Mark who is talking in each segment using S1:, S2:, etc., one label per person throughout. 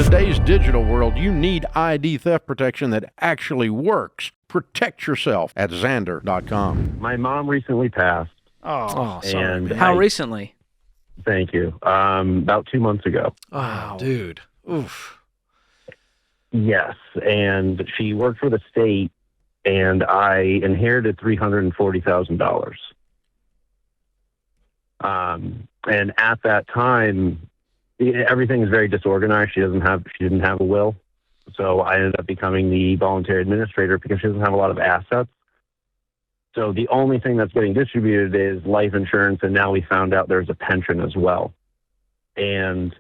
S1: today's digital world, you need ID theft protection that actually works. Protect yourself at Xandr.com.
S2: My mom recently passed.
S3: Oh, sorry, man.
S4: How recently?
S2: Thank you. About 2 months ago.
S3: Oh, dude. Oof.
S2: Yes, and she worked for the state, and I inherited $340,000. And at that time, everything is very disorganized. She didn't have a will, so I ended up becoming the voluntary administrator because she doesn't have a lot of assets. So the only thing that's getting distributed is life insurance, and now we found out there's a pension as well. And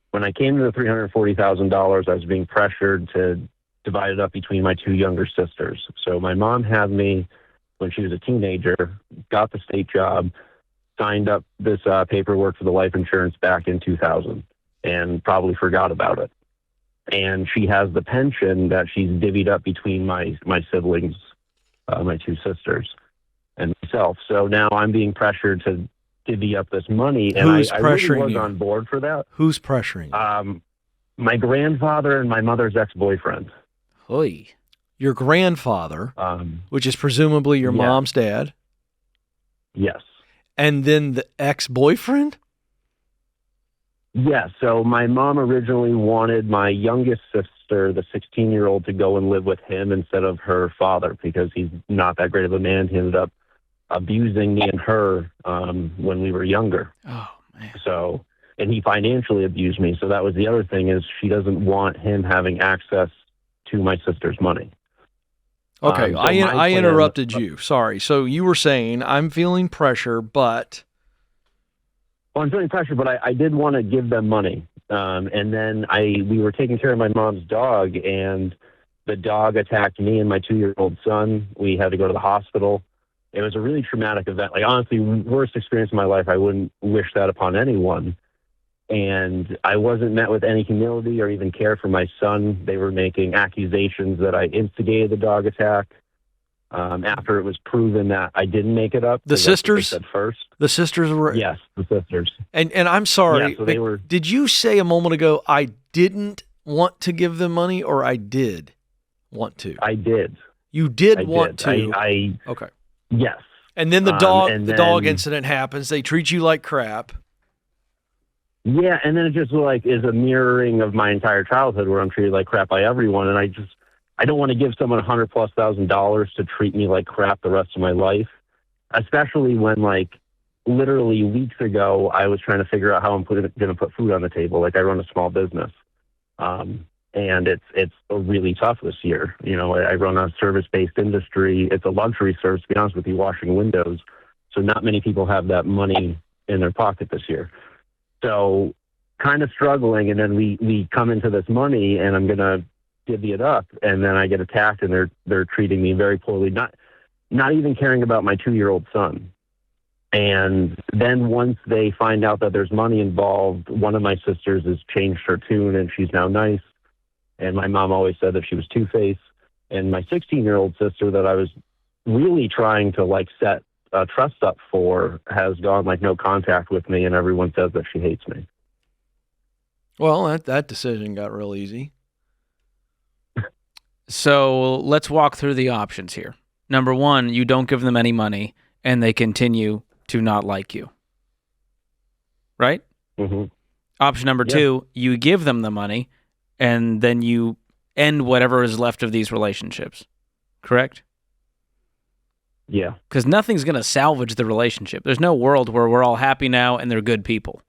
S2: when I came to the $340,000, I was being pressured to divide it up between my two younger sisters. So my mom had me when she was a teenager, got the state job, signed up this paperwork for the life insurance back in 2000, and probably forgot about it. And she has the pension that she's divvied up between my siblings, my two sisters, and myself. So now I'm being pressured to divvy up this money, and
S3: Who's
S2: I really
S3: pressuring
S2: was
S3: you?
S2: on board for that.
S3: Who's pressuring you?
S2: My grandfather and my mother's ex-boyfriend.
S4: Oy.
S3: Your grandfather, which is presumably your
S2: yeah.
S3: mom's dad,
S2: Yes.
S3: and then the ex-boyfriend?
S2: Yeah, so my mom originally wanted my youngest sister, the 16-year-old, to go and live with him instead of her father because he's not that great of a man. He ended up abusing me and her when we were younger.
S4: Oh, man.
S2: So, and he financially abused me. So that was the other thing, is she doesn't want him having access to my sister's money.
S3: Okay,
S2: So
S3: I
S2: my
S3: interrupted
S2: plan-
S3: you. Sorry. So you were saying, I'm feeling pressure, but...
S2: Well, I'm feeling pressure, but I did want to give them money. And then we were taking care of my mom's dog, and the dog attacked me and my 2-year-old son. We had to go to the hospital. It was a really traumatic event. Like, honestly, worst experience of my life. I wouldn't wish that upon anyone. And I wasn't met with any humility or even care for my son. They were making accusations that I instigated the dog attack. After it was proven that I didn't make it up.
S3: The sisters?
S2: At first.
S3: The sisters were...
S2: Yes, the sisters.
S3: And I'm sorry,
S2: Yeah, so they were...
S3: did you say a moment ago, I didn't want to give them money, or I did want to?
S2: I did.
S3: You did want to? Okay.
S2: Yes.
S3: And then the dog
S2: then-
S3: incident happens. They treat you like crap.
S2: Yeah, and then it just like is a mirroring of my entire childhood where I'm treated like crap by everyone, and I don't want to give someone $100,000+ to treat me like crap the rest of my life, especially when, like, literally weeks ago, I was trying to figure out how I'm going to put food on the table. Like, I run a small business, and it's really tough this year. You know, I run a service-based industry. It's a luxury service, to be honest with you, washing windows. So not many people have that money in their pocket this year. So kind of struggling, and then we come into this money, and I'm going to divvy it up, and then I get attacked, and they're treating me very poorly, not even caring about my 2-year-old son. And then once they find out that there's money involved, one of my sisters has changed her tune, and she's now nice. And my mom always said that she was two-faced. And my 16-year-old sister that I was really trying to, like, set trust up for has gone, like, no contact with me, and everyone says that she hates me.
S3: Well, that decision got real easy.
S4: So let's walk through the options here. Number one, you don't give them any money, and they continue to not like you. Right?
S2: Mm-hmm.
S4: Option number two, you give them the money, and then you end whatever is left of these relationships. Correct?
S2: Yeah.
S4: Because nothing's going to salvage the relationship. There's no world where we're all happy now and they're good people.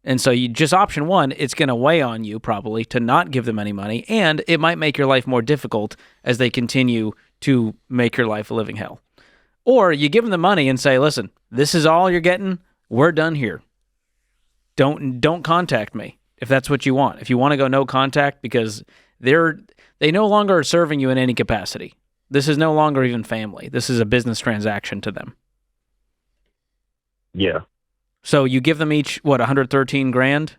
S4: And so you just option one, it's going to weigh on you probably to not give them any money, and it might make your life more difficult as they continue to make your life a living hell. Or you give them the money and say, listen, this is all you're getting. We're done here. Don't contact me if that's what you want. If you want to go no contact because they no longer are serving you in any capacity. This is no longer even family. This is a business transaction to them.
S2: Yeah.
S4: So you give them each, what, $113,000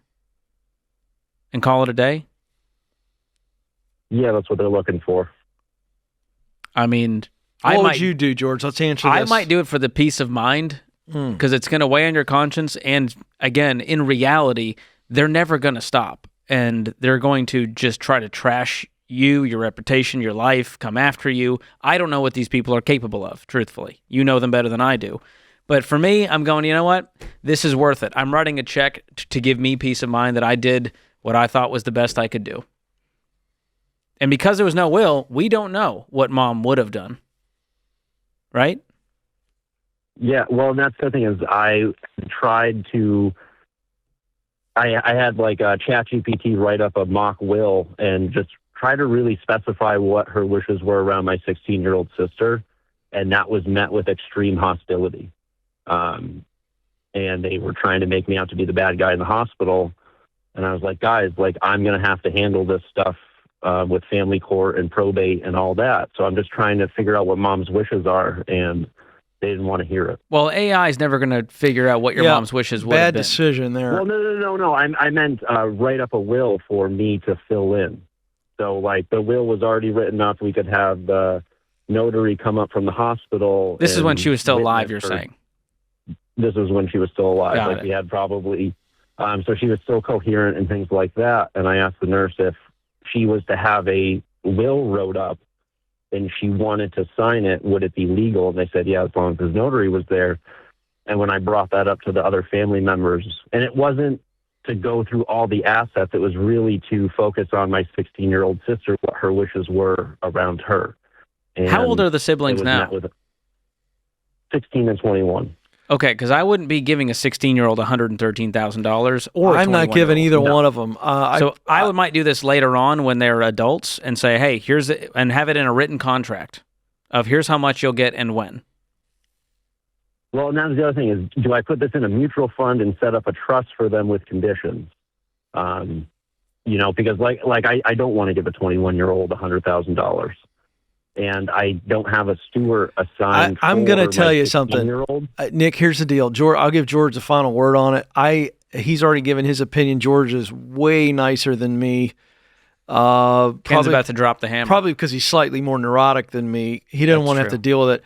S4: and call it a day?
S2: Yeah, that's what they're looking for.
S4: I mean,
S3: What would you do, George? Let's answer this.
S4: I might do it for the peace of mind because it's going to weigh on your conscience. And again, in reality, they're never going to stop. and they're going to just try to trash you, your reputation, your life, come after you. I don't know what these people are capable of, truthfully. You know them better than I do. But for me, I'm going, you know what? This is worth it. I'm writing a check to give me peace of mind that I did what I thought was the best I could do. And because there was no will, we don't know what mom would have done. Right?
S2: Yeah, well, and that's the thing is I tried to, I had like a ChatGPT write up a mock will and just try to really specify what her wishes were around my 16-year-old sister. And that was met with extreme hostility. And they were trying to make me out to be the bad guy in the hospital. And I was like, guys, like, I'm going to have to handle this stuff with family court and probate and all that. So I'm just trying to figure out what mom's wishes are. And they didn't want to hear it.
S4: Well, AI is never going to figure out what your mom's wishes would have been.
S3: Bad decision there.
S2: Well, no. I meant write up a will for me to fill in. So, like, the will was already written up. We could have the notary come up from the hospital.
S4: This is when she was still alive, you're saying?
S2: This was when she was still alive.
S4: Got
S2: like,
S4: it.
S2: we had probably... so she was still coherent and things like that. And I asked the nurse if she was to have a will wrote up and she wanted to sign it, would it be legal? And they said, yeah, as long as his notary was there. And when I brought that up to the other family members, and it wasn't to go through all the assets, it was really to focus on my 16-year-old sister, what her wishes were around her. And
S4: how old are the siblings now?
S2: 16 and 21.
S4: Okay, because I wouldn't be giving a 16-year-old $113,000 or
S3: I'm not giving either one of them.
S4: I might do this later on when they're adults and say, hey, and have it in a written contract of here's how much you'll get and when.
S2: Well, now the other thing is, do I put this in a mutual fund and set up a trust for them with conditions? Because I don't want to give a 21-year-old $100,000. And I don't have a steward assigned.
S3: I'm going to tell you something, Nick. Here's the deal, George. I'll give George the final word on it. He's already given his opinion. George is way nicer than me.
S4: Ken's about to drop the hammer.
S3: Probably because he's slightly more neurotic than me. He doesn't want to have to deal with it.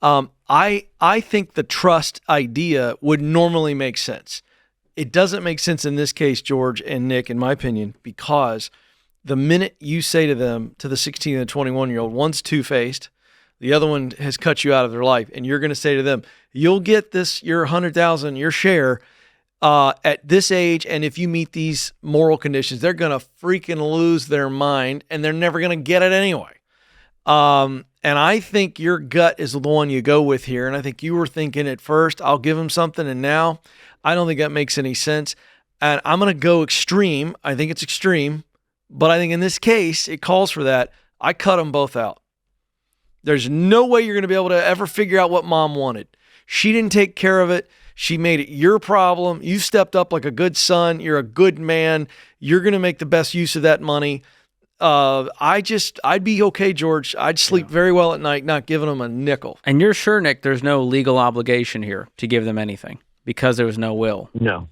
S3: I think the trust idea would normally make sense. It doesn't make sense in this case, George and Nick, in my opinion, because the minute you say to them, to the 16 and the 21-year-old, one's two-faced, the other one has cut you out of their life, and you're going to say to them, you'll get this, your $100,000, your share, at this age, and if you meet these moral conditions, they're going to freaking lose their mind, and they're never going to get it anyway. And I think your gut is the one you go with here, and I think you were thinking at first, I'll give them something, and now I don't think that makes any sense. And I'm going to go extreme. I think it's extreme. But I think in this case, it calls for that. I cut them both out. There's no way you're going to be able to ever figure out what mom wanted. She didn't take care of it. She made it your problem. You stepped up like a good son. You're a good man. You're going to make the best use of that money. I'd be okay, George. I'd sleep very well at night, not giving them a nickel.
S4: And you're sure, Nick, there's no legal obligation here to give them anything because there was no will?
S2: No.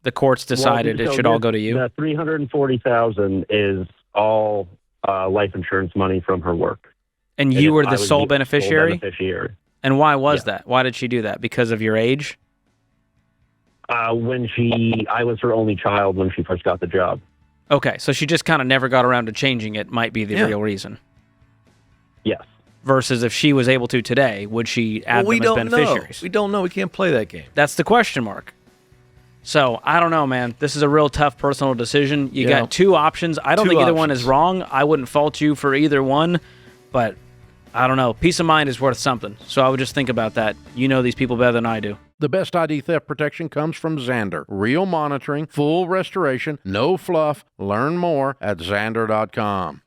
S4: The courts decided it should all go to you?
S2: The $340,000 is all life insurance money from her work.
S4: And you were the sole beneficiary?
S2: Sole beneficiary.
S4: And why was that? Why did she do that? Because of your age?
S2: I was her only child when she first got the job.
S4: Okay, so she just kind of never got around to changing it might be the real reason.
S2: Yes.
S4: Versus if she was able to today, would she add them as beneficiaries?
S3: We don't know. We can't play that game.
S4: That's the question mark. So, I don't know, man. This is a real tough personal decision. You got two options. I don't think either one is wrong. I wouldn't fault you for either one, but I don't know. Peace of mind is worth something. So I would just think about that. You know these people better than I do.
S1: The best ID theft protection comes from Xandr. Real monitoring, full restoration, no fluff. Learn more at Xandr.com.